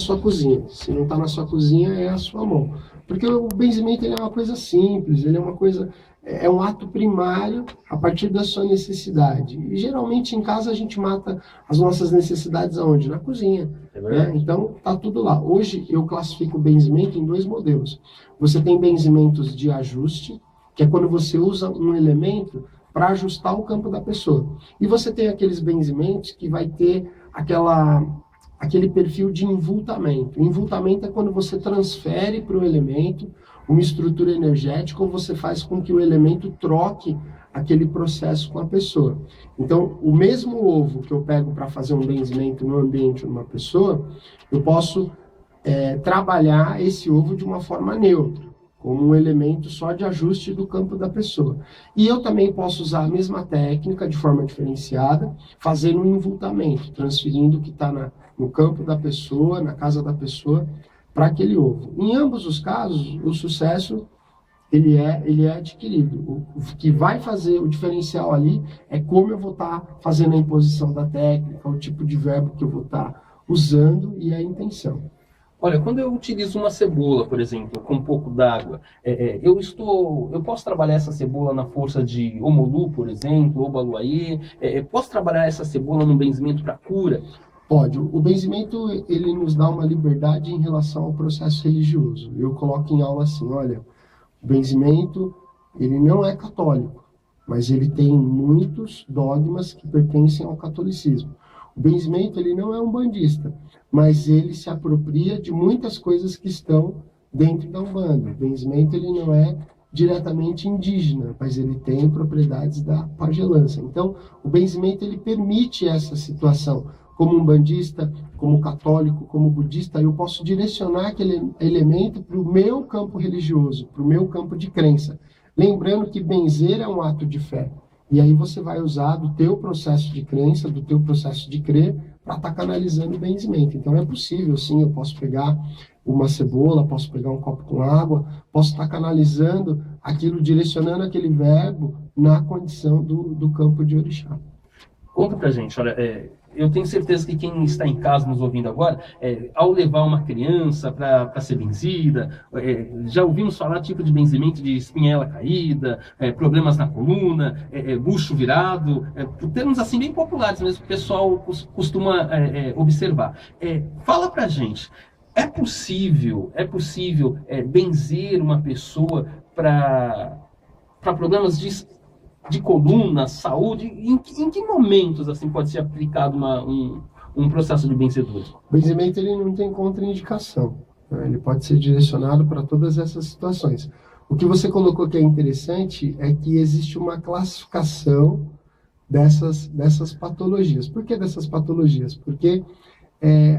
sua cozinha. Se não está na sua cozinha, é a sua mão. Porque o benzimento ele é uma coisa simples, ele é uma coisa, é um ato primário a partir da sua necessidade. E geralmente em casa a gente mata as nossas necessidades aonde? Na cozinha. Né? Então tá tudo lá. Hoje eu classifico o benzimento em 2 modelos. Você tem benzimentos de ajuste, que é quando você usa um elemento para ajustar o campo da pessoa. E você tem aqueles benzimentos que vai ter aquele perfil de envoltamento. Envoltamento é quando você transfere para o elemento uma estrutura energética ou você faz com que o elemento troque aquele processo com a pessoa. Então, o mesmo ovo que eu pego para fazer um benzimento no ambiente de uma pessoa, eu posso trabalhar esse ovo de uma forma neutra, como um elemento só de ajuste do campo da pessoa. E eu também posso usar a mesma técnica de forma diferenciada, fazendo um envoltamento, transferindo o que está no campo da pessoa, na casa da pessoa, para aquele ovo. Em ambos os casos, o sucesso ele é adquirido. O que vai fazer o diferencial ali é como eu vou estar fazendo a imposição da técnica, o tipo de verbo que eu vou estar usando e a intenção. Olha, quando eu utilizo uma cebola, por exemplo, com um pouco d'água, eu posso trabalhar essa cebola na força de Omolu, por exemplo, ou Baluayê, posso trabalhar essa cebola no benzimento para cura? Pode. O benzimento, ele nos dá uma liberdade em relação ao processo religioso. Eu coloco em aula assim, olha, o benzimento, ele não é católico, mas ele tem muitos dogmas que pertencem ao catolicismo. O benzimento, ele não é um bandista, mas ele se apropria de muitas coisas que estão dentro da Umbanda. O benzimento, ele não é diretamente indígena, mas ele tem propriedades da pagelança. Então, o benzimento, ele permite essa situação. Como umbandista, como católico, como budista, eu posso direcionar aquele elemento para o meu campo religioso, para o meu campo de crença. Lembrando que benzer é um ato de fé. E aí você vai usar do teu processo de crença, do teu processo de crer, para estar canalizando o benzimento. Então é possível, sim, eu posso pegar uma cebola, posso pegar um copo com água, posso estar canalizando aquilo, direcionando aquele verbo na condição do campo de orixá. Conta pra gente, olha, eu tenho certeza que quem está em casa nos ouvindo agora, ao levar uma criança para ser benzida, já ouvimos falar tipo de benzimento de espinhela caída, problemas na coluna, bucho virado, termos assim bem populares mesmo que o pessoal costuma observar. Fala pra gente, é possível benzer uma pessoa para problemas de coluna, saúde? Em que momentos assim pode ser aplicado um processo de benzedor? O benzimento ele não tem contraindicação, né? Ele pode ser direcionado para todas essas situações. O que você colocou que é interessante é que existe uma classificação dessas patologias. Por que dessas patologias? Porque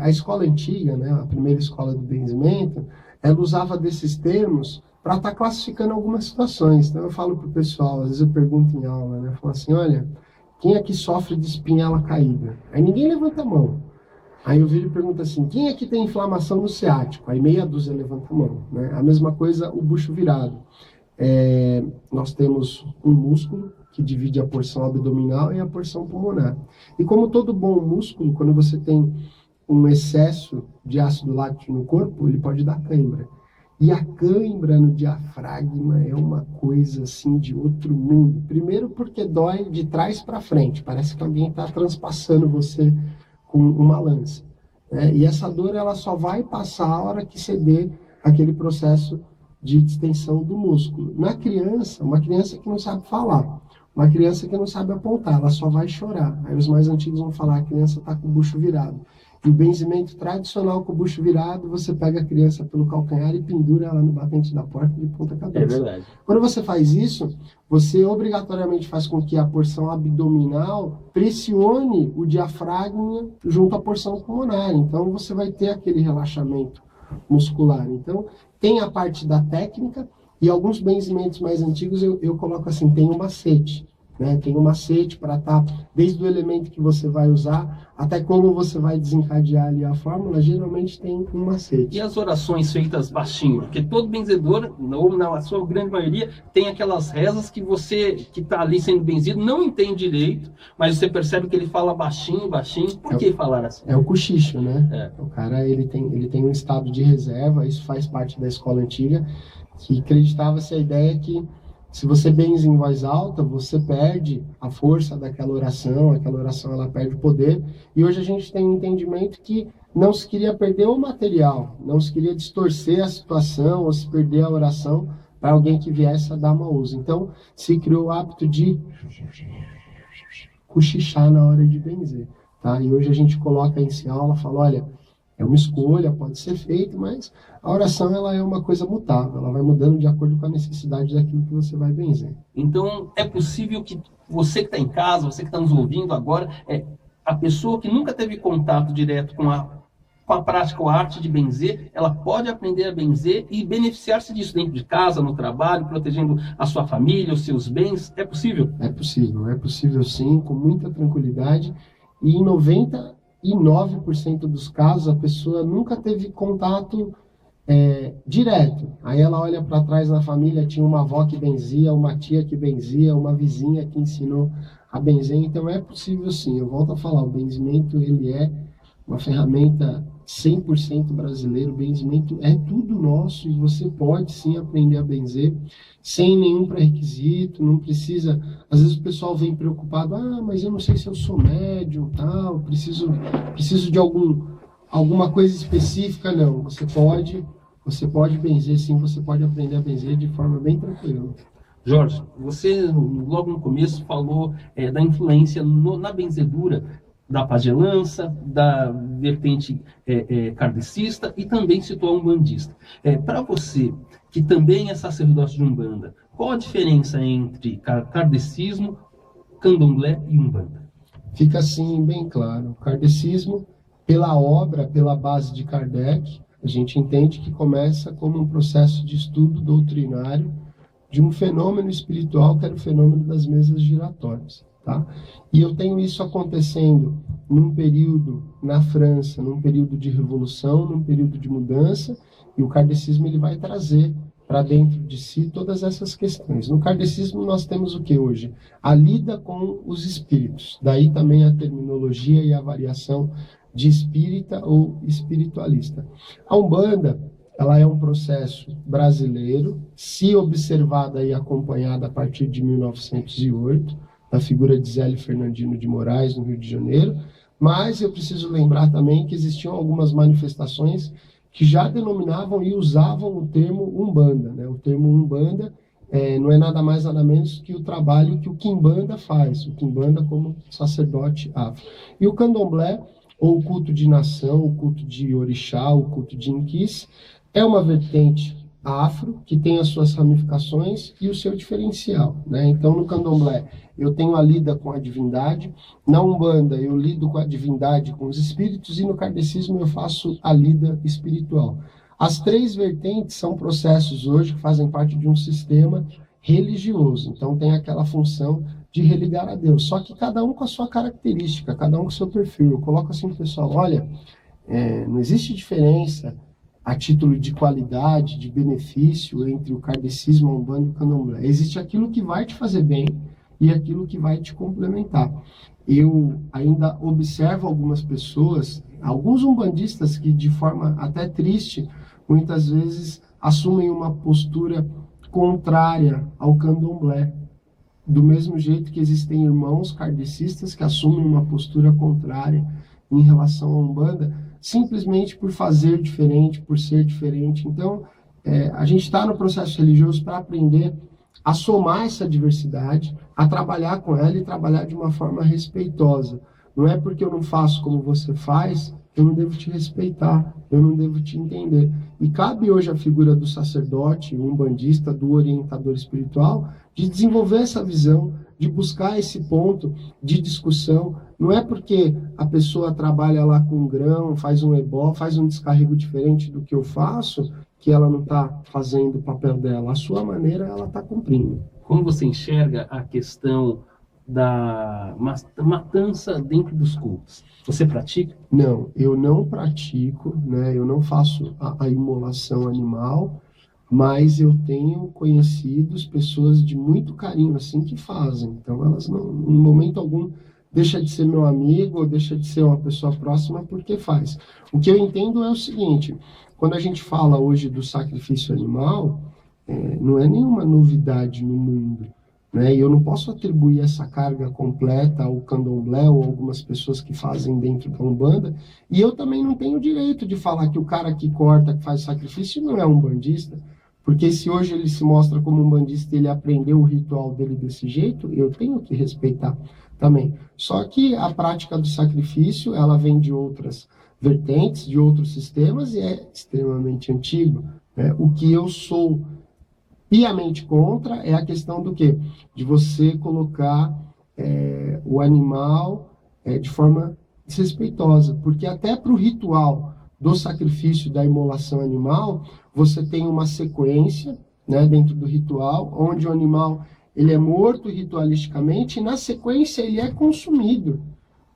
a escola antiga, né, a primeira escola do benzimento, ela usava desses termos para estar classificando algumas situações. Então eu falo para o pessoal, às vezes eu pergunto em aula, né? Eu falo assim, olha, quem aqui sofre de espinhela caída? Aí ninguém levanta a mão. Aí eu viro e pergunto assim, quem aqui tem inflamação no ciático? Aí meia dúzia levanta a mão. Né? A mesma coisa o bucho virado. Nós temos um músculo que divide a porção abdominal e a porção pulmonar. E como todo bom músculo, quando você tem um excesso de ácido lático no corpo, ele pode dar cãibra. E a cãibra no diafragma é uma coisa assim de outro mundo. Primeiro porque dói de trás para frente. Parece que alguém está transpassando você com uma lança. E essa dor ela só vai passar a hora que ceder aquele processo de distensão do músculo. Na criança, uma criança que não sabe falar, uma criança que não sabe apontar, ela só vai chorar. Aí os mais antigos vão falar, a criança está com o bucho virado. E o benzimento tradicional com o bucho virado, você pega a criança pelo calcanhar e pendura ela no batente da porta de ponta cabeça. É verdade. Quando você faz isso, você obrigatoriamente faz com que a porção abdominal pressione o diafragma junto à porção pulmonar. Então você vai ter aquele relaxamento muscular. Então tem a parte da técnica e alguns benzimentos mais antigos eu coloco assim, tem um macete. né? Tem um macete para estar, desde o elemento que você vai usar, até como você vai desencadear ali a fórmula, geralmente tem um macete. E as orações feitas baixinho? Porque todo benzedor, ou na sua grande maioria, tem aquelas rezas que você, que está ali sendo benzido, não entende direito, mas você percebe que ele fala baixinho, baixinho. Por que falar assim? É o cochicho, né? O cara, ele tem um estado de reserva, isso faz parte da escola antiga, que acreditava-se a ideia que se você benze em voz alta, você perde a força daquela oração, aquela oração ela perde o poder. E hoje a gente tem um entendimento que não se queria perder o material, não se queria distorcer a situação ou se perder a oração para alguém que viesse a dar mau uso. Então, se criou o hábito de cochichar na hora de benzer. Tá? E hoje a gente coloca em aula, fala, olha, é uma escolha, pode ser feito, mas a oração ela é uma coisa mutável, ela vai mudando de acordo com a necessidade daquilo que você vai benzer. Então, é possível que você que está em casa, você que está nos ouvindo agora, a pessoa que nunca teve contato direto com a prática, a arte de benzer, ela pode aprender a benzer e beneficiar-se disso dentro de casa, no trabalho, protegendo a sua família, os seus bens. É possível? É possível sim, com muita tranquilidade. E em 99% dos casos, a pessoa nunca teve contato direto. Aí ela olha para trás na família, tinha uma avó que benzia, uma tia que benzia, uma vizinha que ensinou a benzer. Então é possível sim. Eu volto a falar, o benzimento ele é uma ferramenta 100% brasileiro. O benzimento é tudo nosso e você pode sim aprender a benzer sem nenhum pré-requisito, não precisa. Às vezes o pessoal vem preocupado, mas eu não sei se eu sou médium, tal, preciso de alguma coisa específica. Não, você pode benzer sim, você pode aprender a benzer de forma bem tranquila. Jorge, você logo no começo falou da influência na benzedura da pagelança, da vertente kardecista e também citou a umbandista. Para você, que também é sacerdote de Umbanda, qual a diferença entre kardecismo, candomblé e Umbanda? Fica assim bem claro. O kardecismo, pela obra, pela base de Kardec, a gente entende que começa como um processo de estudo doutrinário de um fenômeno espiritual que era o fenômeno das mesas giratórias. Tá? E eu tenho isso acontecendo num período na França, num período de revolução, num período de mudança, e o kardecismo ele vai trazer para dentro de si todas essas questões. No kardecismo nós temos o que hoje? A lida com os espíritos, daí também a terminologia e a variação de espírita ou espiritualista. A Umbanda, ela é um processo brasileiro, se observada e acompanhada a partir de 1908, da figura de Zélio Fernandino de Moraes, no Rio de Janeiro, mas eu preciso lembrar também que existiam algumas manifestações que já denominavam e usavam o termo Umbanda. Né? O termo Umbanda não é nada mais nada menos que o trabalho que o Quimbanda faz, o Quimbanda como sacerdote afro. E o Candomblé, ou o culto de nação, o culto de orixá, o culto de Inquis, é uma vertente afro, que tem as suas ramificações e o seu diferencial. Né? Então, no Candomblé, eu tenho a lida com a divindade, na Umbanda, eu lido com a divindade, com os espíritos, e no kardecismo eu faço a lida espiritual. As três vertentes são processos hoje que fazem parte de um sistema religioso, então tem aquela função de religar a Deus, só que cada um com a sua característica, cada um com o seu perfil. Eu coloco assim, pessoal, olha, não existe diferença a título de qualidade, de benefício entre o kardecismo, a Umbanda e o Candomblé. Existe aquilo que vai te fazer bem e aquilo que vai te complementar. Eu ainda observo algumas pessoas, alguns umbandistas que de forma até triste, muitas vezes assumem uma postura contrária ao Candomblé. Do mesmo jeito que existem irmãos kardecistas que assumem uma postura contrária em relação à Umbanda, simplesmente por fazer diferente, por ser diferente. Então, a gente está no processo religioso para aprender a somar essa diversidade, a trabalhar com ela e trabalhar de uma forma respeitosa. Não é porque eu não faço como você faz, eu não devo te respeitar, eu não devo te entender. E cabe hoje a figura do sacerdote, o umbandista, do orientador espiritual, de desenvolver essa visão, de buscar esse ponto de discussão. Não é porque a pessoa trabalha lá com grão, faz um ebó, faz um descarrego diferente do que eu faço, que ela não está fazendo o papel dela. A sua maneira, ela está cumprindo. Como você enxerga a questão da matança dentro dos cultos. Você pratica? Não, eu não pratico, né? Eu não faço a imolação animal, mas eu tenho conhecidos pessoas de muito carinho assim que fazem. Então elas não, em momento algum, deixa de ser meu amigo ou deixa de ser uma pessoa próxima porque faz. O que eu entendo é o seguinte: quando a gente fala hoje do sacrifício animal, não é nenhuma novidade no mundo, né? E eu não posso atribuir essa carga completa ao candomblé ou algumas pessoas que fazem dentro da Umbanda, e eu também não tenho direito de falar que o cara que corta, que faz sacrifício, não é umbandista, porque se hoje ele se mostra como umbandista e ele aprendeu o ritual dele desse jeito, eu tenho que respeitar também. Só que a prática do sacrifício, ela vem de outras vertentes, de outros sistemas, e é extremamente antigo, né? O que eu sou piamente contra é a questão do quê? De você colocar o animal de forma desrespeitosa, porque até para o ritual do sacrifício da imolação animal, você tem uma sequência, né, dentro do ritual, onde o animal ele é morto ritualisticamente e na sequência ele é consumido,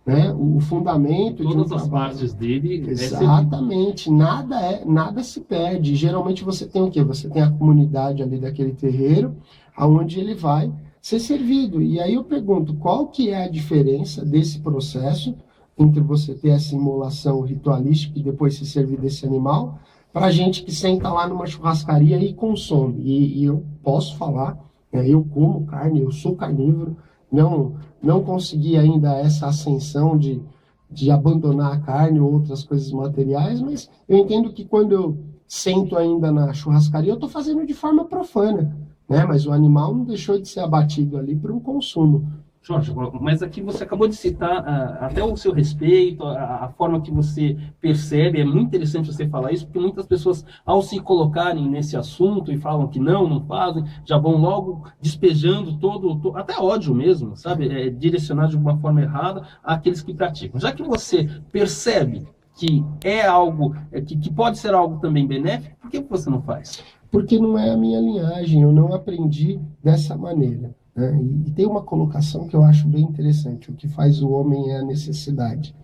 né? O fundamento de um Todas as trabalho. partes dele Exatamente, nada se perde. Geralmente você tem o quê? Você tem a comunidade ali daquele terreiro, aonde ele vai ser servido. E aí eu pergunto, qual que é a diferença desse processo entre você ter essa imolação ritualística e depois se servir desse animal, para gente que senta lá numa churrascaria e consome? E eu posso falar, né, eu como carne, eu sou carnívoro, não consegui ainda essa ascensão de abandonar a carne ou outras coisas materiais, mas eu entendo que quando eu sento ainda na churrascaria, eu estou fazendo de forma profana, né? Mas o animal não deixou de ser abatido ali para um consumo. Jorge, mas aqui você acabou de citar até o seu respeito, a forma que você percebe, é muito interessante você falar isso, porque muitas pessoas, ao se colocarem nesse assunto e falam que não fazem, já vão logo despejando até ódio mesmo, sabe? Direcionado de uma forma errada àqueles que praticam. Já que você percebe que é algo, que pode ser algo também benéfico, por que você não faz? Porque não é a minha linhagem, eu não aprendi dessa maneira, né? E tem uma colocação que eu acho bem interessante: o que faz o homem é a necessidade.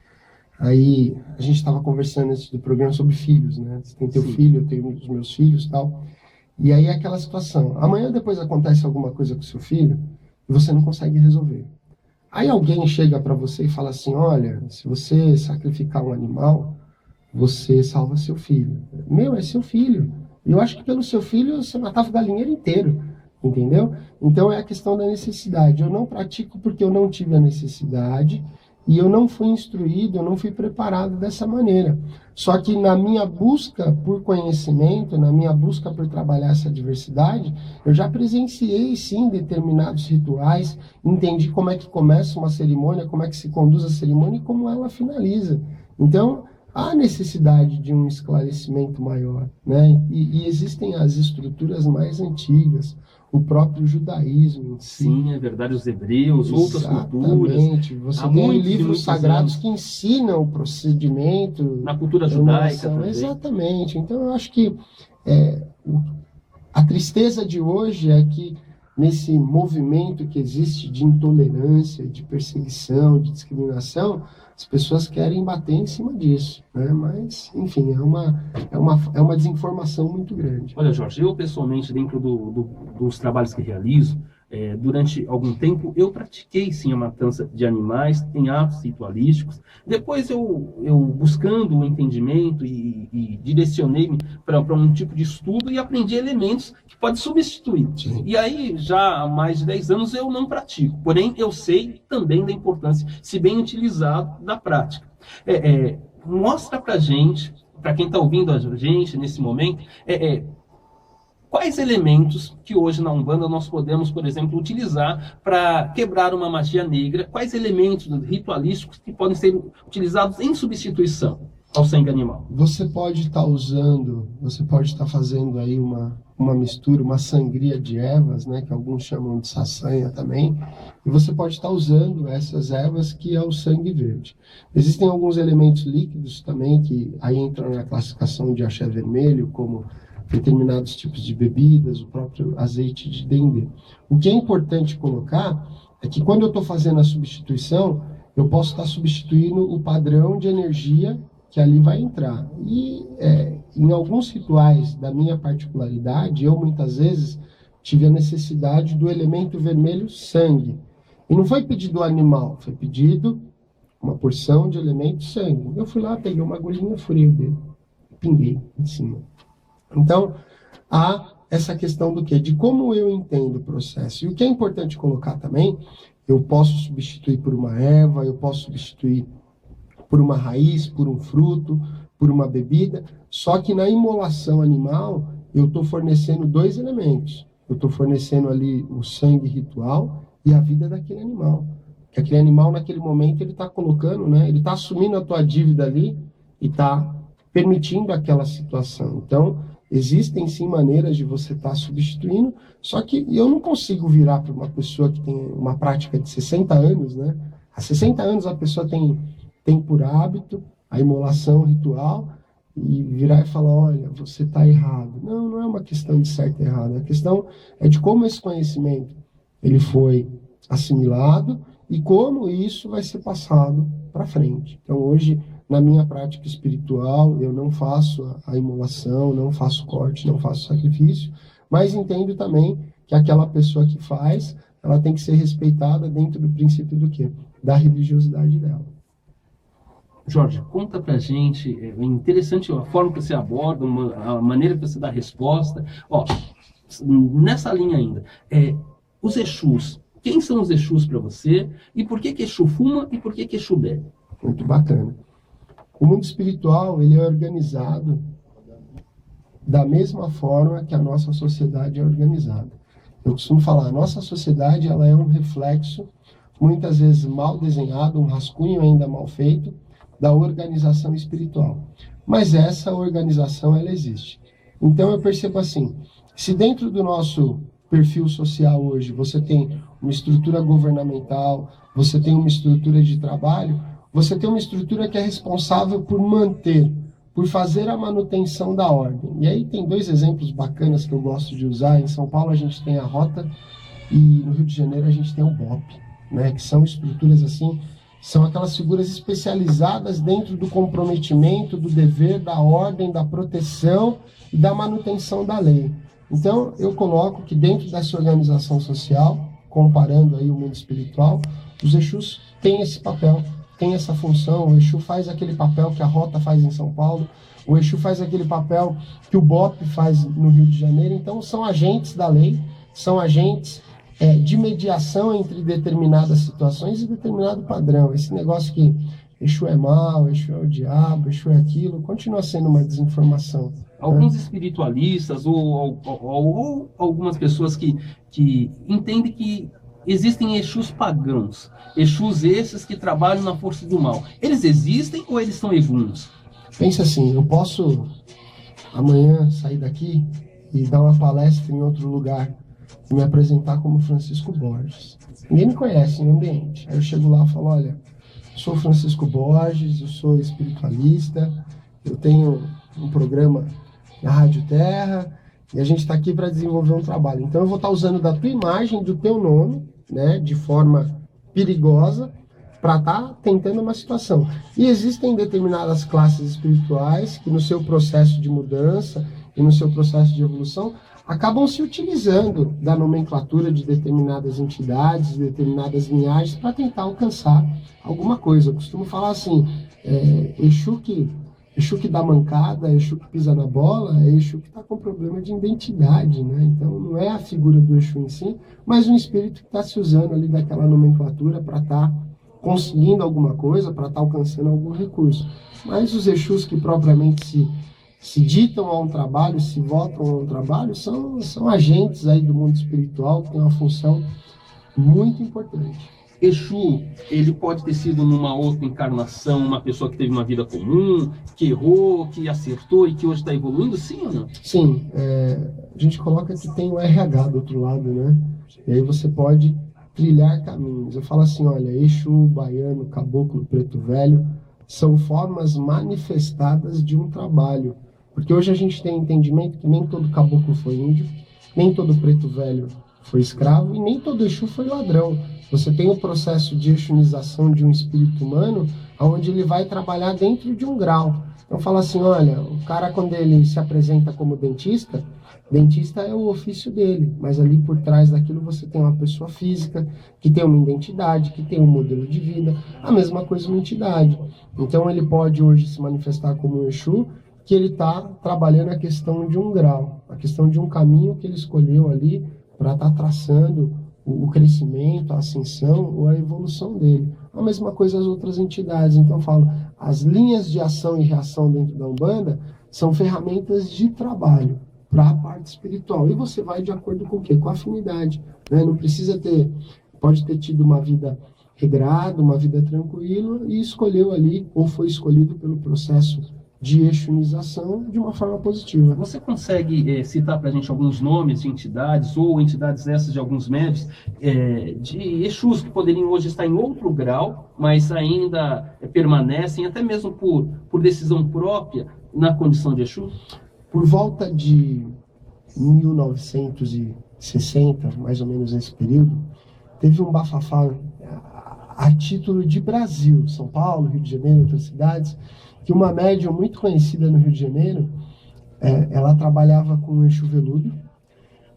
Aí a gente estava conversando antes do programa sobre filhos, né? Você tem teu Sim. filho, eu tenho os meus filhos e tal. E aí é aquela situação: amanhã depois acontece alguma coisa com o seu filho e você não consegue resolver. Aí alguém chega para você e fala assim: olha, se você sacrificar um animal, você salva seu filho. Meu, é seu filho. Eu acho que pelo seu filho você matava o galinheiro inteiro, entendeu? Então é a questão da necessidade. Eu não pratico porque eu não tive a necessidade e eu não fui instruído, eu não fui preparado dessa maneira. Só que na minha busca por conhecimento, na minha busca por trabalhar essa diversidade, eu já presenciei sim determinados rituais, entendi como é que começa uma cerimônia, como é que se conduz a cerimônia e como ela finaliza. Então, há necessidade de um esclarecimento maior, né? E existem as estruturas mais antigas, o próprio judaísmo em si. Sim, é verdade, os hebreus, outras culturas. Exatamente. Você tem livros sagrados que ensinam o procedimento. Na cultura judaica também. Exatamente. Então, eu acho que a tristeza de hoje é que nesse movimento que existe de intolerância, de perseguição, de discriminação, as pessoas querem bater em cima disso, né? Mas, enfim, é uma desinformação muito grande. Olha, Jorge, eu pessoalmente, dentro dos trabalhos que realizo, durante algum tempo, eu pratiquei sim a matança de animais em atos ritualísticos. Depois eu buscando o entendimento e direcionei-me para um tipo de estudo e aprendi elementos que podem substituir. Sim. E aí, já há mais de 10 anos, eu não pratico. Porém, eu sei também da importância, se bem utilizado, da prática. Mostra para gente, para quem está ouvindo a gente nesse momento, quais elementos que hoje na Umbanda nós podemos, por exemplo, utilizar para quebrar uma magia negra? Quais elementos ritualísticos que podem ser utilizados em substituição ao sangue animal? Você pode estar fazendo aí uma mistura, uma sangria de ervas, né, que alguns chamam de saçanha também, e você pode estar usando essas ervas que é o sangue verde. Existem alguns elementos líquidos também que aí entram na classificação de axé vermelho, como determinados tipos de bebidas, o próprio azeite de dendê. O que é importante colocar é que quando eu estou fazendo a substituição, eu posso estar substituindo o padrão de energia que ali vai entrar. E em alguns rituais da minha particularidade, eu muitas vezes tive a necessidade do elemento vermelho sangue. E não foi pedido animal, foi pedido uma porção de elemento sangue. Eu fui lá, peguei uma agulhinha, furei o dedo, pinguei em cima. Então, há essa questão do quê? De como eu entendo o processo. E o que é importante colocar também, eu posso substituir por uma erva, eu posso substituir por uma raiz, por um fruto, por uma bebida, só que na imolação animal, eu estou fornecendo 2 elementos. Eu estou fornecendo ali o sangue ritual e a vida daquele animal. Que aquele animal, naquele momento, ele está colocando, né? Ele está assumindo a tua dívida ali e está permitindo aquela situação. Então, existem sim maneiras de você estar substituindo, só que eu não consigo virar para uma pessoa que tem uma prática de 60 anos, né? Há 60 anos a pessoa tem por hábito a imolação ritual e virar e falar, olha, você está errado. Não, não é uma questão de certo e errado. A questão é de como esse conhecimento ele foi assimilado e como isso vai ser passado para frente. Então, hoje, na minha prática espiritual, eu não faço a imolação, não faço corte, não faço sacrifício, mas entendo também que aquela pessoa que faz, ela tem que ser respeitada dentro do princípio do quê? Da religiosidade dela. Jorge, conta pra gente, é interessante a forma que você aborda, a maneira que você dá a resposta. Ó, nessa linha ainda, os Exus, quem são os Exus para você? E por que Exu fuma e por que Exu bebe? Muito bacana. O mundo espiritual, ele é organizado da mesma forma que a nossa sociedade é organizada. Eu costumo falar, a nossa sociedade ela é um reflexo, muitas vezes mal desenhado, um rascunho ainda mal feito, da organização espiritual. Mas essa organização, ela existe. Então eu percebo assim, se dentro do nosso perfil social hoje você tem uma estrutura governamental, você tem uma estrutura de trabalho, você tem uma estrutura que é responsável por manter, por fazer a manutenção da ordem. E aí tem 2 exemplos bacanas que eu gosto de usar. Em São Paulo a gente tem a Rota e no Rio de Janeiro a gente tem o BOP, né? Que são estruturas assim, são aquelas figuras especializadas dentro do comprometimento, do dever, da ordem, da proteção e da manutenção da lei. Então, eu coloco que dentro dessa organização social, comparando aí o mundo espiritual, os Exus têm esse papel, têm essa função. O Exu faz aquele papel que a Rota faz em São Paulo, o Exu faz aquele papel que o BOP faz no Rio de Janeiro. Então, são agentes da lei, são agentes de mediação entre determinadas situações e determinado padrão. Esse negócio que Exu é mal, Exu é o diabo, Exu é aquilo, continua sendo uma desinformação. Alguns espiritualistas ou algumas pessoas que entendem que existem Exus pagãos, Exus esses que trabalham na força do mal. Eles existem ou eles são evuns? Pensa assim, eu posso amanhã sair daqui e dar uma palestra em outro lugar e me apresentar como Francisco Borges. Ninguém me conhece no ambiente. Aí eu chego lá e falo, olha, eu sou Francisco Borges, eu sou espiritualista, eu tenho um programa na Rádio Terra e a gente está aqui para desenvolver um trabalho. Então eu vou estar usando da tua imagem, do teu nome, né, de forma perigosa, para estar tentando uma situação. E existem determinadas classes espirituais que no seu processo de mudança e no seu processo de evolução acabam se utilizando da nomenclatura de determinadas entidades, de determinadas linhagens para tentar alcançar alguma coisa. Eu costumo falar assim, Exu que dá mancada, Exu que pisa na bola, é Exu que está com problema de identidade, né? Então não é a figura do Exu em si, mas um espírito que está se usando ali daquela nomenclatura para estar conseguindo alguma coisa, para estar alcançando algum recurso. Mas os Exus que propriamente se ditam a um trabalho, se votam a um trabalho, são agentes aí do mundo espiritual que tem uma função muito importante. Exu, ele pode ter sido numa outra encarnação, uma pessoa que teve uma vida comum, que errou, que acertou e que hoje está evoluindo, sim ou não? Sim, a gente coloca que tem o RH do outro lado, né? E aí você pode trilhar caminhos. Eu falo assim, olha, Exu, Baiano, Caboclo, Preto Velho, são formas manifestadas de um trabalho. Porque hoje a gente tem entendimento que nem todo caboclo foi índio, nem todo preto velho foi escravo, e nem todo Exu foi ladrão. Você tem o processo de exunização de um espírito humano, onde ele vai trabalhar dentro de um grau. Então fala assim, olha, o cara quando ele se apresenta como dentista, dentista é o ofício dele, mas ali por trás daquilo você tem uma pessoa física, que tem uma identidade, que tem um modelo de vida, a mesma coisa uma entidade. Então ele pode hoje se manifestar como um Exu, que ele está trabalhando a questão de um grau, a questão de um caminho que ele escolheu ali para estar traçando o crescimento, a ascensão ou a evolução dele. A mesma coisa as outras entidades. Então eu falo, as linhas de ação e reação dentro da Umbanda são ferramentas de trabalho para a parte espiritual. E você vai de acordo com o quê? Com a afinidade. Né? Não precisa ter, pode ter tido uma vida regrada, uma vida tranquila e escolheu ali, ou foi escolhido pelo processo de exunização de uma forma positiva. Você consegue citar para a gente alguns nomes de entidades ou entidades essas de alguns médios de Exus que poderiam hoje estar em outro grau, mas ainda permanecem, até mesmo por decisão própria, na condição de Exu? Por volta de 1960, mais ou menos nesse período, teve um bafafá a título de Brasil, São Paulo, Rio de Janeiro, outras cidades, que uma médium muito conhecida no Rio de Janeiro, ela trabalhava com o Exu Veludo,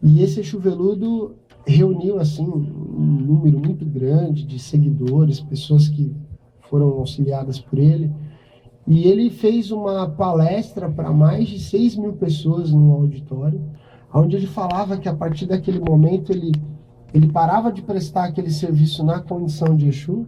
e esse Exu Veludo reuniu assim, um número muito grande de seguidores, pessoas que foram auxiliadas por ele, e ele fez uma palestra para mais de 6 mil pessoas no auditório, onde ele falava que a partir daquele momento ele parava de prestar aquele serviço na condição de Exu,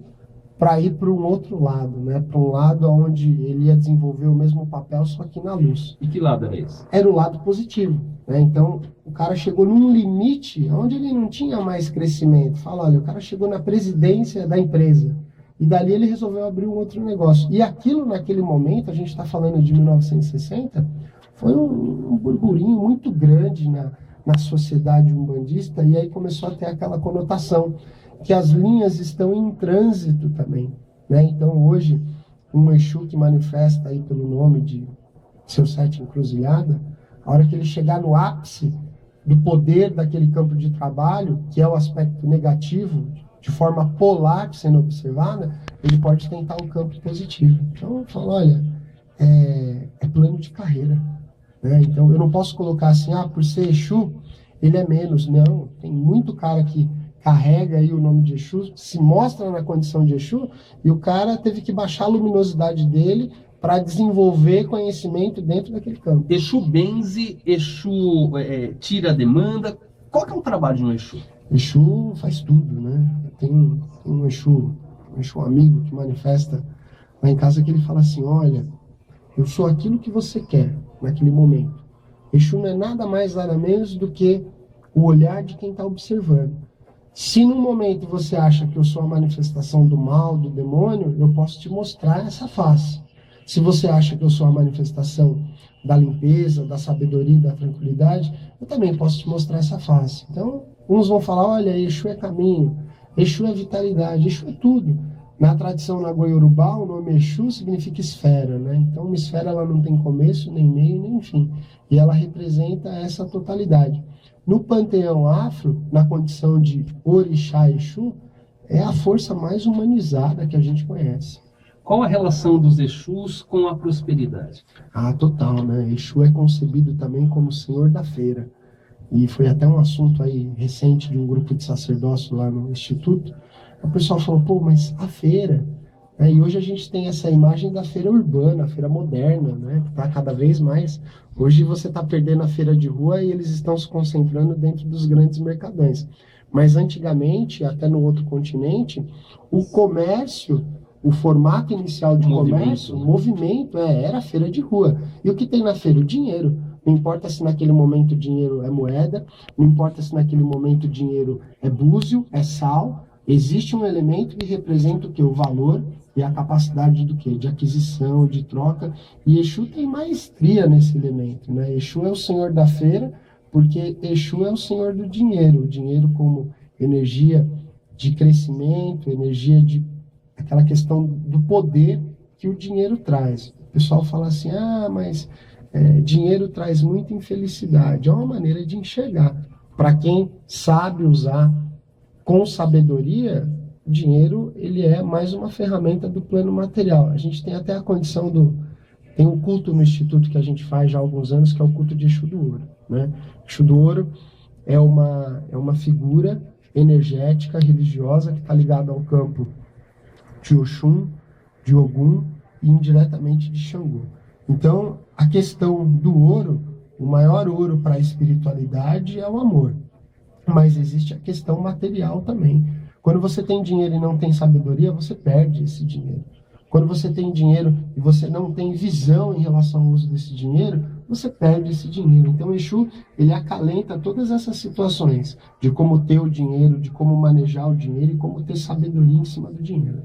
para ir para um outro lado, né? Para um lado onde ele ia desenvolver o mesmo papel, só que na luz. E que lado era esse? Era o lado positivo, né? Então, o cara chegou num limite onde ele não tinha mais crescimento. Fala, olha, o cara chegou na presidência da empresa. E dali ele resolveu abrir um outro negócio. E aquilo, naquele momento, a gente está falando de 1960, foi um burburinho muito grande na sociedade umbandista, e aí começou a ter aquela conotação que as linhas estão em trânsito também, né? Então hoje um Exu que manifesta aí pelo nome de seu sete encruzilhada, a hora que ele chegar no ápice do poder daquele campo de trabalho, que é o aspecto negativo, de forma polar sendo observada, ele pode tentar o campo positivo. Então eu falo, olha, é plano de carreira, né? Então eu não posso colocar assim, por ser Exu, ele é menos. Não, tem muito cara que carrega aí o nome de Exu, se mostra na condição de Exu, e o cara teve que baixar a luminosidade dele para desenvolver conhecimento dentro daquele campo. Exu benze, Exu tira a demanda. Qual que é o trabalho de um Exu? Exu faz tudo, né? Tem um Exu amigo que manifesta lá em casa que ele fala assim, olha, eu sou aquilo que você quer naquele momento. Exu não é nada mais, nada menos do que o olhar de quem está observando. Se no momento você acha que eu sou a manifestação do mal, do demônio, eu posso te mostrar essa face. Se você acha que eu sou a manifestação da limpeza, da sabedoria, da tranquilidade, eu também posso te mostrar essa face. Então, uns vão falar, olha, Exu é caminho, Exu é vitalidade, Exu é tudo. Na tradição Nagoiorubá, o nome Exu significa esfera, né? Então, uma esfera ela não tem começo, nem meio, nem fim. E ela representa essa totalidade. No panteão afro, na condição de Orixá Exu, é a força mais humanizada que a gente conhece. Qual a relação dos Exus com a prosperidade? Total, né? Exu é concebido também como senhor da feira. E foi até um assunto aí recente de um grupo de sacerdócio lá no Instituto. O pessoal falou, pô, mas a feira... E hoje a gente tem essa imagem da feira urbana, a feira moderna, né? Que está cada vez mais... Hoje você está perdendo a feira de rua e eles estão se concentrando dentro dos grandes mercadões. Mas antigamente, até no outro continente, o comércio, o formato inicial de comércio, o movimento, era a feira de rua. E o que tem na feira? O dinheiro. Não importa se naquele momento o dinheiro é moeda, não importa se naquele momento o dinheiro é búzio, é sal. Existe um elemento que representa o quê? O valor e a capacidade do quê? De aquisição, de troca. E Exu tem maestria nesse elemento, né? Exu é o senhor da feira, porque Exu é o senhor do dinheiro. O dinheiro como energia de crescimento, energia de... aquela questão do poder que o dinheiro traz. O pessoal fala assim, mas dinheiro traz muita infelicidade. É uma maneira de enxergar. para quem sabe usar com sabedoria, o dinheiro ele é mais uma ferramenta do plano material. A gente tem até a condição tem um culto no Instituto que a gente faz já há alguns anos, que é o culto de Exu do Ouro, né? Exu do Ouro é uma figura energética, religiosa, que está ligada ao campo de Oxum, de Ogum e indiretamente de Xangô. Então, a questão do ouro, o maior ouro para a espiritualidade é o amor. Mas existe a questão material também. Quando você tem dinheiro e não tem sabedoria, você perde esse dinheiro. Quando você tem dinheiro e você não tem visão em relação ao uso desse dinheiro, você perde esse dinheiro. Então, Exu, ele acalenta todas essas situações de como ter o dinheiro, de como manejar o dinheiro e como ter sabedoria em cima do dinheiro.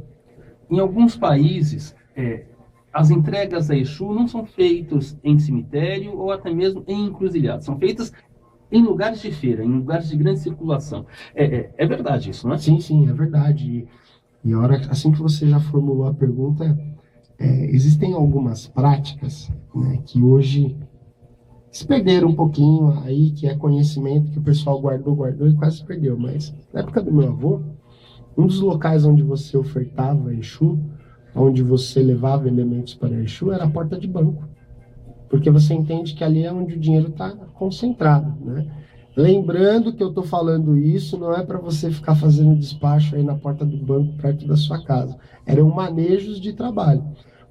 Em alguns países, as entregas a Exu não são feitas em cemitério ou até mesmo em encruzilhadas. São feitas em lugares de feira, em lugares de grande circulação. É verdade isso, não é? Sim, é verdade. E a hora, assim que você já formulou a pergunta, existem algumas práticas, né, que hoje se perderam um pouquinho aí, que é conhecimento que o pessoal guardou e quase se perdeu. Mas na época do meu avô, um dos locais onde você ofertava Exu, onde você levava elementos para Exu, era a porta de banco. Porque você entende que ali é onde o dinheiro está concentrado, né? Lembrando que eu estou falando isso, não é para você ficar fazendo despacho aí na porta do banco perto da sua casa. Eram manejos de trabalho.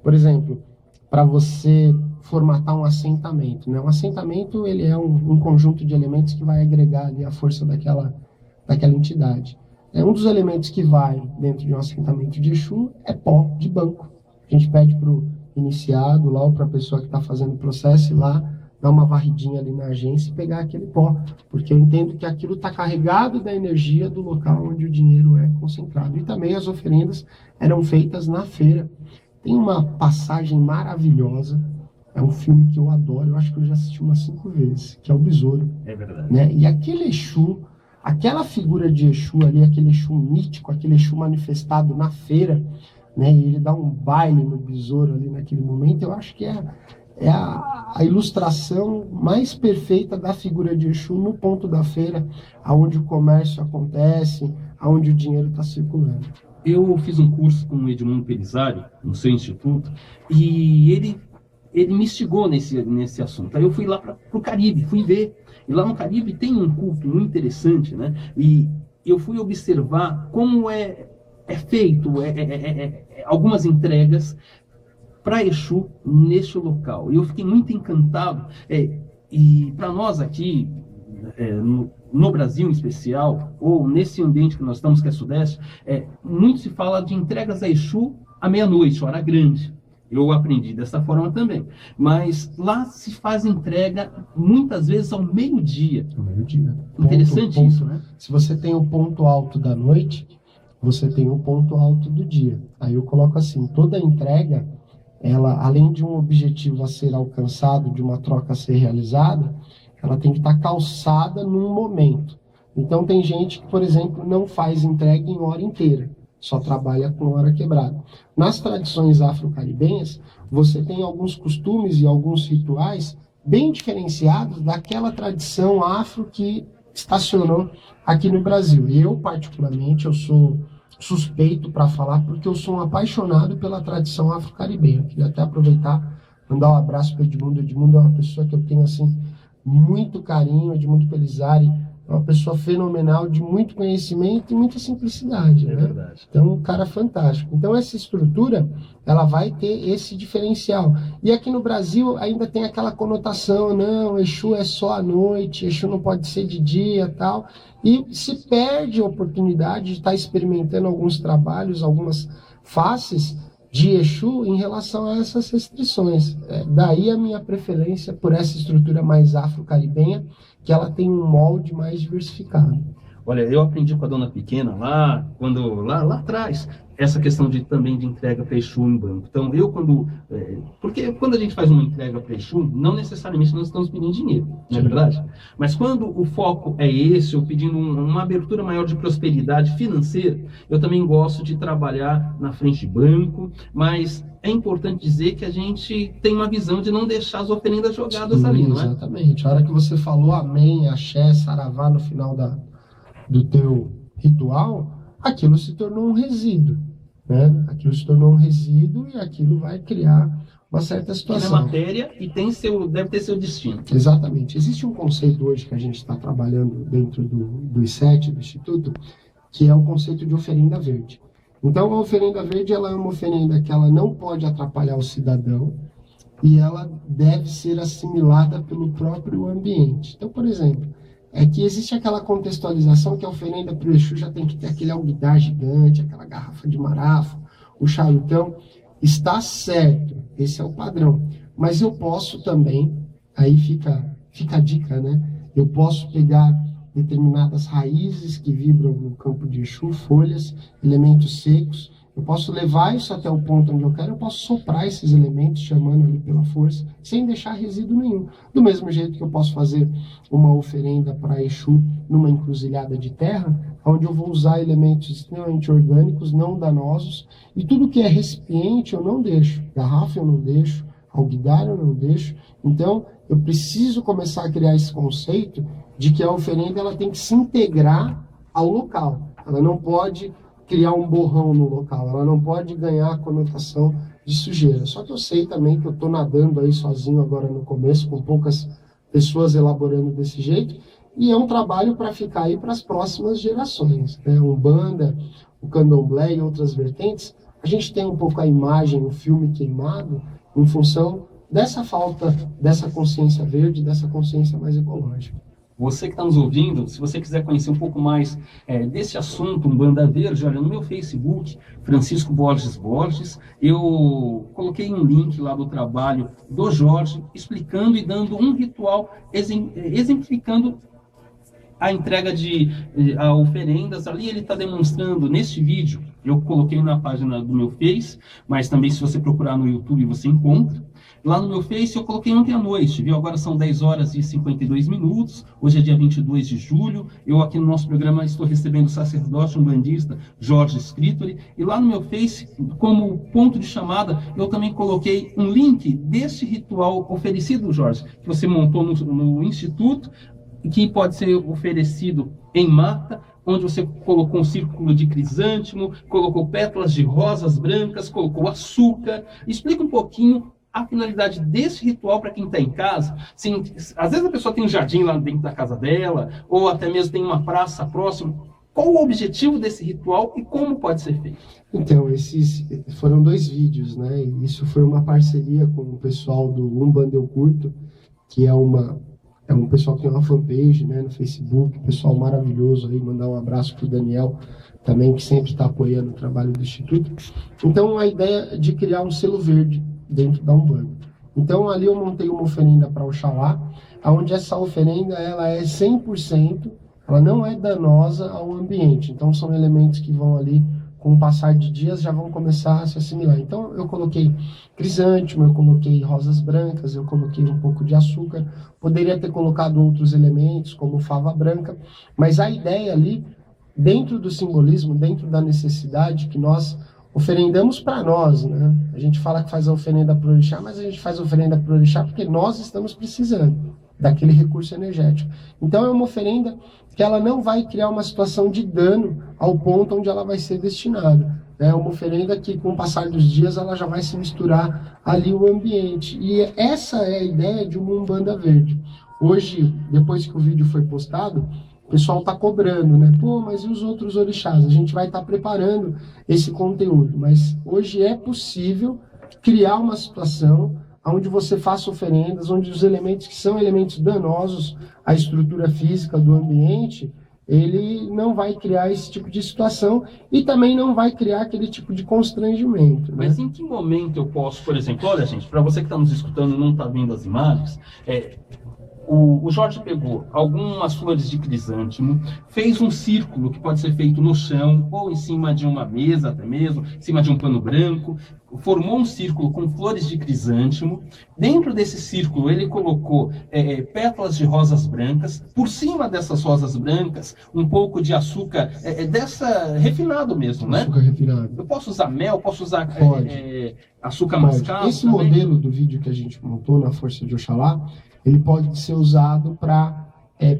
Por exemplo, para você formatar um assentamento, né? Um assentamento, ele é um conjunto de elementos que vai agregar ali a força daquela entidade. Um dos elementos que vai dentro de um assentamento de Exu é pó de banco. A gente pede para o iniciado lá, ou para a pessoa que está fazendo o processo, ir lá, dar uma varridinha ali na agência e pegar aquele pó. Porque eu entendo que aquilo está carregado da energia do local onde o dinheiro é concentrado. E também as oferendas eram feitas na feira. Tem uma passagem maravilhosa, é um filme que eu adoro, eu acho que eu já assisti umas 5 vezes, que é o Besouro. É verdade. Né? E aquele Exu, aquela figura de Exu ali, aquele Exu mítico, aquele Exu manifestado na feira, né? E ele dá um baile no besouro ali naquele momento, eu acho que é a ilustração mais perfeita da figura de Exu no ponto da feira, aonde o comércio acontece, aonde o dinheiro está circulando. Eu fiz um curso com o Edmundo Pelizari, no seu instituto, e ele me instigou nesse assunto. Aí eu fui lá para o Caribe, fui ver. E lá no Caribe tem um culto muito interessante, né? E eu fui observar como é feito algumas entregas para Exu neste local. E eu fiquei muito encantado. E para nós aqui, no Brasil em especial, ou nesse ambiente que nós estamos, que é Sudeste, muito se fala de entregas a Exu à meia-noite, hora grande. Eu aprendi dessa forma também. Mas lá se faz entrega muitas vezes ao meio-dia. Ao meio-dia. Interessante isso, né? Se você tem o ponto alto da noite, você tem o ponto alto do dia. Aí eu coloco assim, toda entrega, ela, além de um objetivo a ser alcançado, de uma troca a ser realizada, ela tem que estar calçada num momento. Então tem gente que, por exemplo, não faz entrega em hora inteira, só trabalha com hora quebrada. Nas tradições afro-caribenhas, você tem alguns costumes e alguns rituais bem diferenciados daquela tradição afro que estacionou aqui no Brasil. E eu, particularmente, eu sou suspeito para falar porque eu sou um apaixonado pela tradição afro-caribenha. Queria até aproveitar, mandar um abraço para o Edmundo. Edmundo é uma pessoa que eu tenho assim muito carinho, Edmundo Pelizari, é uma pessoa fenomenal, de muito conhecimento e muita simplicidade, né? Verdade. Então, um cara fantástico. Então, essa estrutura, ela vai ter esse diferencial. E aqui no Brasil, ainda tem aquela conotação, não, Exu é só à noite, Exu não pode ser de dia e tal. E se perde a oportunidade de estar experimentando alguns trabalhos, algumas faces de Exu em relação a essas restrições. Daí a minha preferência por essa estrutura mais afro-caribenha, que ela tem um molde mais diversificado. Olha, eu aprendi com a dona Pequena lá atrás, essa questão também de entrega para Exu em banco. Então, porque quando a gente faz uma entrega para Exu, não necessariamente nós estamos pedindo dinheiro, não é verdade? Mas quando o foco é esse, eu pedindo uma abertura maior de prosperidade financeira, eu também gosto de trabalhar na frente de banco, mas é importante dizer que a gente tem uma visão de não deixar as oferendas jogadas ali, não é? Exatamente. A hora que você falou amém, axé, saravá no final do teu ritual, aquilo se tornou um resíduo, né? Aquilo se tornou um resíduo e aquilo vai criar uma certa situação. É matéria e deve ter seu destino. Exatamente. Existe um conceito hoje que a gente está trabalhando dentro do I7, do Instituto, que é o conceito de oferenda verde. Então, a oferenda verde ela é uma oferenda que ela não pode atrapalhar o cidadão e ela deve ser assimilada pelo próprio ambiente. Então, por exemplo, é que existe aquela contextualização que a oferenda para o Exu já tem que ter aquele alguidar gigante, aquela garrafa de marafa, o charutão. Está certo, esse é o padrão. Mas eu posso também, aí fica a dica, né? Eu posso pegar determinadas raízes que vibram no campo de Exu, folhas, elementos secos. Eu posso levar isso até o ponto onde eu quero, eu posso soprar esses elementos, chamando ali pela força, sem deixar resíduo nenhum. Do mesmo jeito que eu posso fazer uma oferenda para Exu numa encruzilhada de terra, onde eu vou usar elementos extremamente orgânicos, não danosos, e tudo que é recipiente eu não deixo. Garrafa eu não deixo, alguidar eu não deixo. Então, eu preciso começar a criar esse conceito de que a oferenda ela tem que se integrar ao local. Ela não pode criar um borrão no local, ela não pode ganhar a conotação de sujeira. Só que eu sei também que eu estou nadando aí sozinho agora no começo, com poucas pessoas elaborando desse jeito, e é um trabalho para ficar aí para as próximas gerações, né? Umbanda, o candomblé e outras vertentes, a gente tem um pouco a imagem, o filme queimado, em função dessa falta dessa consciência verde, dessa consciência mais ecológica. Você que está nos ouvindo, se você quiser conhecer um pouco mais desse assunto, Umbanda Verde, olha, no meu Facebook, Francisco Borges, eu coloquei um link lá do trabalho do Jorge, explicando e dando um ritual, exemplificando a entrega de oferendas. Ali ele está demonstrando, neste vídeo, eu coloquei na página do meu Face, mas também se você procurar no YouTube você encontra. Lá no meu Face eu coloquei ontem à noite, viu? Agora são 10 horas e 52 minutos, hoje é dia 22 de julho, eu aqui no nosso programa estou recebendo o sacerdote umbandista Jorge Scritori, e lá no meu Face, como ponto de chamada, eu também coloquei um link deste ritual oferecido, Jorge, que você montou no Instituto, que pode ser oferecido em mata, onde você colocou um círculo de crisântemo, colocou pétalas de rosas brancas, colocou açúcar. Explica um pouquinho a finalidade desse ritual para quem está em casa. Sim, às vezes a pessoa tem um jardim lá dentro da casa dela, ou até mesmo tem uma praça próxima. Qual o objetivo desse ritual e como pode ser feito? Então, esses foram 2 vídeos, né? Isso foi uma parceria com o pessoal do Umbanda Eu Curto, que é um pessoal que tem uma fanpage, né, no Facebook, pessoal maravilhoso aí, mandar um abraço para o Daniel também, que sempre está apoiando o trabalho do Instituto. Então, a ideia de criar um selo verde dentro da Umbanda. Então, ali eu montei uma oferenda para Oxalá, onde essa oferenda ela é 100%, ela não é danosa ao ambiente. Então, são elementos que vão ali, com o passar de dias, já vão começar a se assimilar. Então, eu coloquei crisântemo, eu coloquei rosas brancas, eu coloquei um pouco de açúcar. Poderia ter colocado outros elementos, como fava branca, mas a ideia ali, dentro do simbolismo, dentro da necessidade que nós oferendamos para nós, né? A gente fala que faz a oferenda para o orixá, mas a gente faz a oferenda para o orixá porque nós estamos precisando daquele recurso energético. Então, é uma oferenda que ela não vai criar uma situação de dano ao ponto onde ela vai ser destinada. É uma oferenda que, com o passar dos dias, ela já vai se misturar ali o ambiente. E essa é a ideia de uma Umbanda Verde. Hoje, depois que o vídeo foi postado, o pessoal está cobrando, né? Pô, mas e os outros orixás? A gente vai estar preparando esse conteúdo. Mas hoje é possível criar uma situação onde você faça oferendas, onde os elementos que são elementos danosos à estrutura física do ambiente, ele não vai criar esse tipo de situação e também não vai criar aquele tipo de constrangimento. Mas né? Em que momento eu posso, por exemplo, olha gente, para você que está nos escutando e não está vendo as imagens, O Jorge pegou algumas flores de crisântemo, fez um círculo que pode ser feito no chão ou em cima de uma mesa até mesmo, em cima de um pano branco, formou um círculo com flores de crisântemo. Dentro desse círculo ele colocou pétalas de rosas brancas, por cima dessas rosas brancas um pouco de açúcar dessa refinado mesmo, né? Açúcar refinado. Eu posso usar mel, posso usar açúcar Pode. mascavo. Esse também. modelo do vídeo que a gente montou na Força de Oxalá, ele pode ser usado para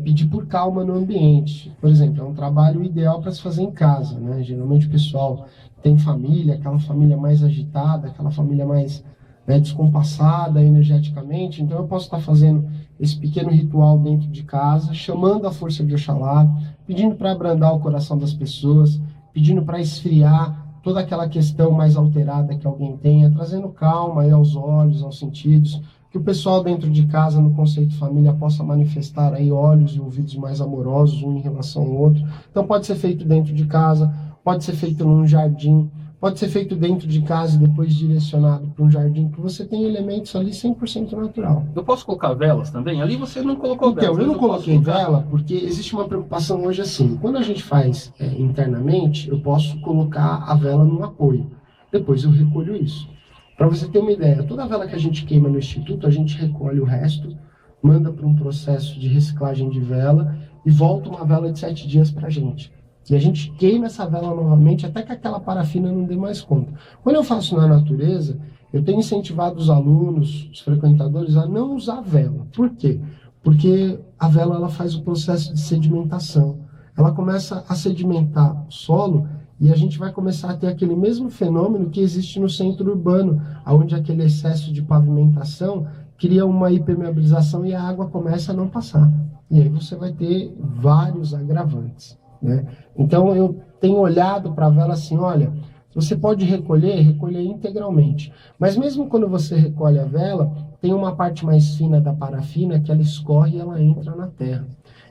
pedir por calma no ambiente. Por exemplo, é um trabalho ideal para se fazer em casa, né? Geralmente o pessoal tem família, aquela família mais agitada, aquela família mais descompassada energeticamente. Então eu posso estar fazendo esse pequeno ritual dentro de casa, chamando a Força de Oxalá, pedindo para abrandar o coração das pessoas, pedindo para esfriar toda aquela questão mais alterada que alguém tenha, trazendo calma aí aos olhos, aos sentidos, que o pessoal dentro de casa, no conceito família, possa manifestar aí olhos e ouvidos mais amorosos um em relação ao outro. Então pode ser feito dentro de casa, pode ser feito num jardim, pode ser feito dentro de casa e depois direcionado para um jardim, que você tem elementos ali 100% natural. Eu posso colocar velas também? Ali você não colocou velas. Então, eu não coloquei vela porque existe uma preocupação hoje assim. Quando a gente faz internamente, eu posso colocar a vela no apoio. Depois eu recolho isso. Para você ter uma ideia, toda vela que a gente queima no Instituto, a gente recolhe o resto, manda para um processo de reciclagem de vela e volta uma vela de 7 dias para a gente. E a gente queima essa vela novamente até que aquela parafina não dê mais conta. Quando eu faço na natureza, eu tenho incentivado os alunos, os frequentadores, a não usar vela. Por quê? Porque a vela ela faz o processo de sedimentação. Ela começa a sedimentar o solo e a gente vai começar a ter aquele mesmo fenômeno que existe no centro urbano, onde aquele excesso de pavimentação cria uma hipermeabilização e a água começa a não passar. E aí você vai ter vários agravantes, né? Então eu tenho olhado para a vela assim, olha, você pode recolher integralmente. Mas mesmo quando você recolhe a vela, tem uma parte mais fina da parafina que ela escorre e ela entra na terra.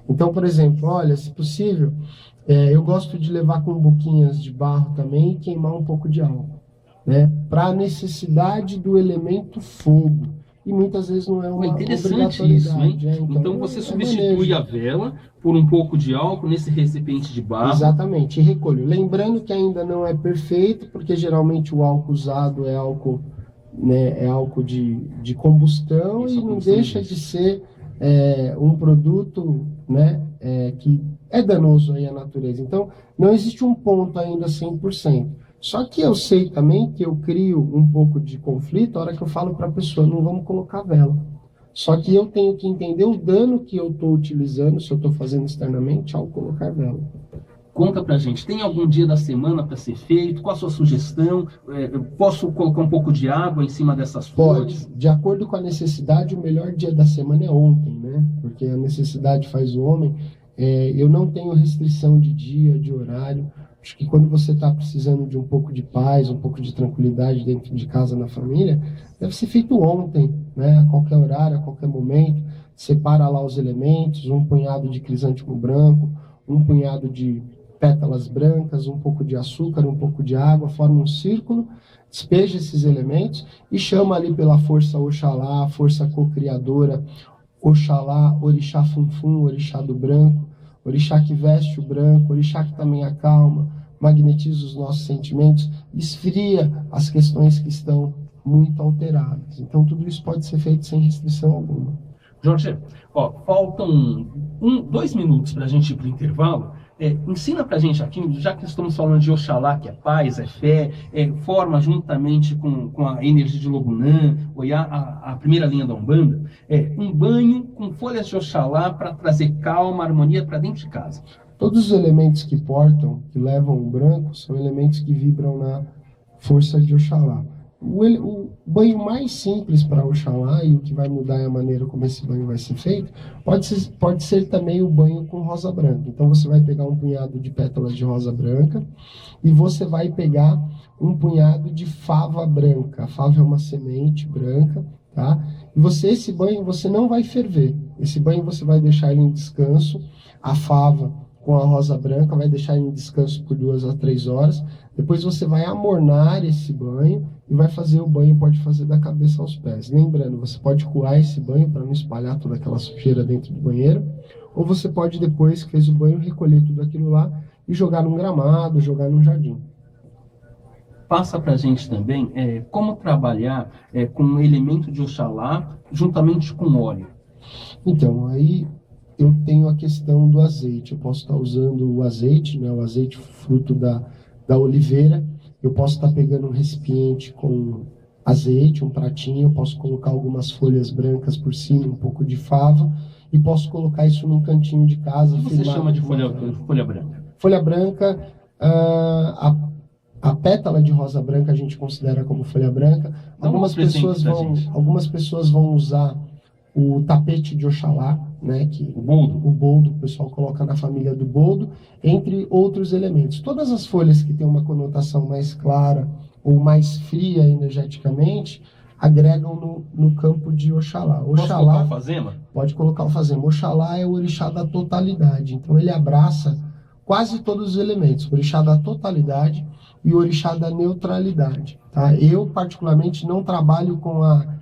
Então, por exemplo, olha, se possível, eu gosto de levar com boquinhas de barro também e queimar um pouco de álcool, né? Para a necessidade do elemento fogo. E muitas vezes não é uma interessante isso, hein? Então você substitui a vela por um pouco de álcool nesse recipiente de barro. Exatamente, e recolho. Lembrando que ainda não é perfeito, porque geralmente o álcool usado é álcool, né, é álcool de combustão e não deixa de ser um produto, né, que é danoso aí à natureza. Então, não existe um ponto ainda 100%. Só que eu sei também que eu crio um pouco de conflito a hora que eu falo para a pessoa, não vamos colocar vela. Só que eu tenho que entender o dano que eu estou utilizando, se eu estou fazendo externamente, ao colocar vela. Conta pra gente, tem algum dia da semana para ser feito? Qual a sua sugestão? Eu posso colocar um pouco de água em cima dessas flores? Pode. De acordo com a necessidade, o melhor dia da semana é ontem, né? Porque a necessidade faz o homem. Eu não tenho restrição de dia, de horário. Acho que quando você está precisando de um pouco de paz, um pouco de tranquilidade dentro de casa, na família, deve ser feito ontem, né? A qualquer horário, a qualquer momento. Separa lá os elementos, um punhado de crisântemo branco, um punhado de pétalas brancas, um pouco de açúcar, um pouco de água, forma um círculo, despeja esses elementos e chama ali pela força Oxalá, a força co-criadora, Oxalá, Orixá Funfun, Orixá do branco, Orixá que veste o branco, Orixá que também acalma, magnetiza os nossos sentimentos, esfria as questões que estão muito alteradas. Então tudo isso pode ser feito sem restrição alguma. Jorge, faltam 2 minutos para a gente ir para o intervalo. Ensina para a gente aqui, já que estamos falando de Oxalá, que é paz, é fé, forma juntamente com a energia de Logunã, Oiá, a primeira linha da Umbanda, um banho com folhas de Oxalá para trazer calma, harmonia para dentro de casa. Todos os elementos que portam, que levam o branco, são elementos que vibram na força de Oxalá. O banho mais simples para Oxalá, e o que vai mudar é a maneira como esse banho vai ser feito, pode ser também o banho com rosa branca. Então você vai pegar um punhado de pétalas de rosa branca e você vai pegar um punhado de fava branca. A fava é uma semente branca, tá? E esse banho você não vai ferver. Esse banho você vai deixar ele em descanso. A fava com a rosa branca vai deixar ele em descanso por 2 a 3 horas. Depois você vai amornar esse banho e vai fazer o banho, pode fazer da cabeça aos pés. Lembrando, você pode coar esse banho para não espalhar toda aquela sujeira dentro do banheiro, ou você pode, depois que fez o banho, recolher tudo aquilo lá e jogar num gramado, jogar num jardim. Passa para a gente também como trabalhar com um elemento de Oxalá juntamente com óleo. Então, aí eu tenho a questão do azeite. Eu posso estar usando o azeite, né, o azeite fruto da oliveira. Eu posso estar pegando um recipiente com azeite, um pratinho. Eu posso colocar algumas folhas brancas por cima, um pouco de fava. E posso colocar isso num cantinho de casa. O que você chama de folha branca? Folha branca, a pétala de rosa branca a gente considera como folha branca. Algumas pessoas vão usar o tapete de Oxalá, né, o boldo, o pessoal coloca na família do boldo, entre outros elementos. Todas as folhas que têm uma conotação mais clara ou mais fria energeticamente, agregam no campo de Oxalá. Posso colocar alfazema? Pode colocar alfazema. Oxalá é o orixá da totalidade, então ele abraça quase todos os elementos, o orixá da totalidade e o orixá da neutralidade. Tá? Eu, particularmente, não trabalho com a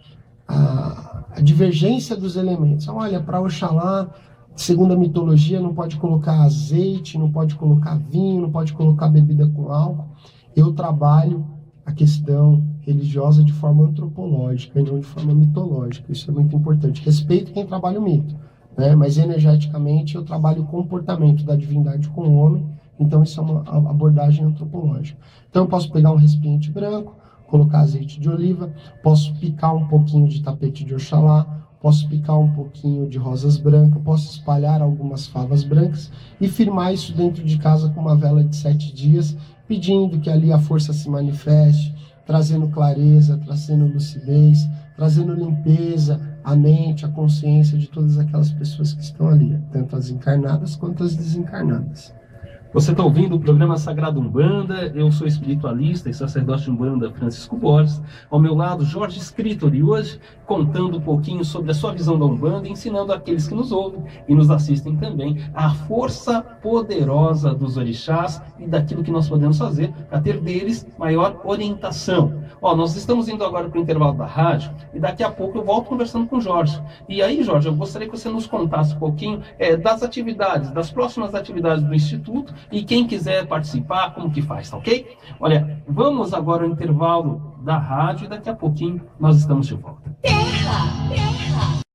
divergência dos elementos. Então, olha, para Oxalá, segundo a mitologia, não pode colocar azeite, não pode colocar vinho, não pode colocar bebida com álcool. Eu trabalho a questão religiosa de forma antropológica e não de forma mitológica. Isso é muito importante. Respeito quem trabalha o mito, né? Mas energeticamente eu trabalho o comportamento da divindade com o homem, então isso é uma abordagem antropológica. Então eu posso pegar um recipiente branco, colocar azeite de oliva, posso picar um pouquinho de tapete de Oxalá, posso picar um pouquinho de rosas brancas, posso espalhar algumas favas brancas e firmar isso dentro de casa com uma vela de 7 dias, pedindo que ali a força se manifeste, trazendo clareza, trazendo lucidez, trazendo limpeza à mente, à consciência de todas aquelas pessoas que estão ali, tanto as encarnadas quanto as desencarnadas. Você está ouvindo o programa Sagrado Umbanda, eu sou espiritualista e sacerdote Umbanda Francisco Borges, ao meu lado Jorge Escritor, e hoje contando um pouquinho sobre a sua visão da Umbanda, ensinando àqueles que nos ouvem e nos assistem também a força poderosa dos orixás e daquilo que nós podemos fazer para ter deles maior orientação. Nós estamos indo agora para o intervalo da rádio e daqui a pouco eu volto conversando com o Jorge. E aí, Jorge, eu gostaria que você nos contasse um pouquinho das atividades, das próximas atividades do Instituto e quem quiser participar, como que faz, tá ok? Olha, vamos agora ao intervalo da rádio e daqui a pouquinho nós estamos de volta. Terra!